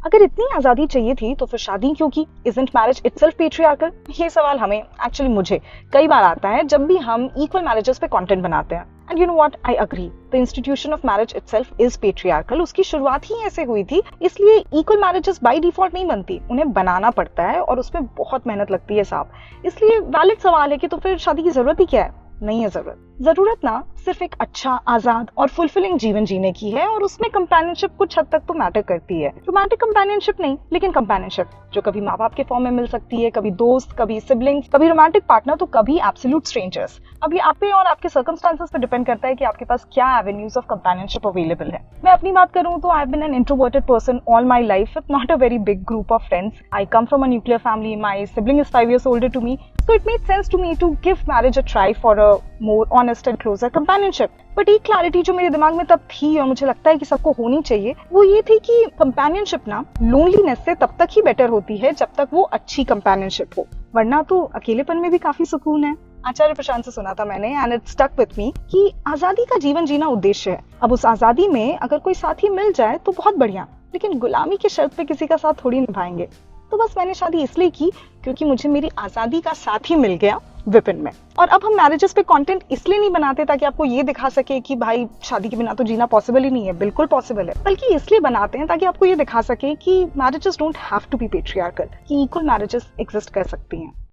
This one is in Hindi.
अगर इतनी आजादी चाहिए थी तो फिर शादी क्यों की? Isn't marriage itself patriarchal? ये सवाल हमें, एक्चुअली मुझे, कई बार आता है जब भी हम इक्वल मैरिजेस पे कंटेंट बनाते हैं। And you know what, I agree, the institution of marriage itself is patriarchal. उसकी शुरुआत ही ऐसे हुई थी, इसलिए इक्वल मैरिजेस बाय डिफॉल्ट नहीं बनती, उन्हें बनाना पड़ता है और उसमें बहुत मेहनत लगती है साहब। इसलिए वैलिड सवाल है कि तो फिर शादी की जरूरत ही क्या है? नहीं है जरूरत ना सिर्फ एक अच्छा, आजाद और फुलफिलिंग जीवन जीने की है, और उसमें कंपेनियनशिप कुछ हद तक तो मैटर करती है। रोमांटिक कंपेनियनशिप नहीं, लेकिन कंपेनियनशिप जो कभी माँ बाप के फॉर्म में मिल सकती है, कभी दोस्त, कभी सिबलिंग्स, कभी रोमांटिक पार्टनर, तो कभी एब्सोल्यूट स्ट्रेंजर्स। अब ये आप पे और आपके सर्कमस्टांसेस पे डिपेंड करता है कि आपके पास क्या एवेन्यूज ऑफ कंपेनियनशिप अवेलेबल है। मैं अपनी बात करूं तो I have been an introverted person all my life with not a very big group of friends. I come from a nuclear family, my sibling is 5 years older to me, so it made sense to me to give marriage a try for a more honest and closer companionship. But एक क्लैरिटी जो मेरे दिमाग में तब थी और मुझे लगता है कि सबको होनी चाहिए, वो ये थी कि कंपेनियनशिप ना लोनलीनेस से तब तक ही बेटर होती है जब तक वो अच्छी कंपेनियनशिप हो, वरना तो अकेलेपन में भी काफी सुकून है। आचार्य प्रशांत से सुना था मैंने, and it stuck with me, कि आजादी का जीवन जीना उद्देश्य है। अब उस आजादी में अगर कोई साथी मिल जाए तो बहुत बढ़िया, लेकिन गुलामी की शर्त पे किसी का साथ थोड़ी निभाएंगे। तो बस मैंने शादी इसलिए की क्योंकि मुझे मेरी आजादी का साथी मिल गया विपिन में। और अब हम मैरिजेस पे कंटेंट इसलिए नहीं बनाते ताकि आपको ये दिखा सके कि भाई शादी के बिना तो जीना पॉसिबल ही नहीं है, बिल्कुल पॉसिबल है, बल्कि इसलिए बनाते हैं ताकि आपको ये दिखा सके कि marriages don't have to be patriarchal, कि इक्वल मैरिजेस एग्जिस्ट कर सकती हैं।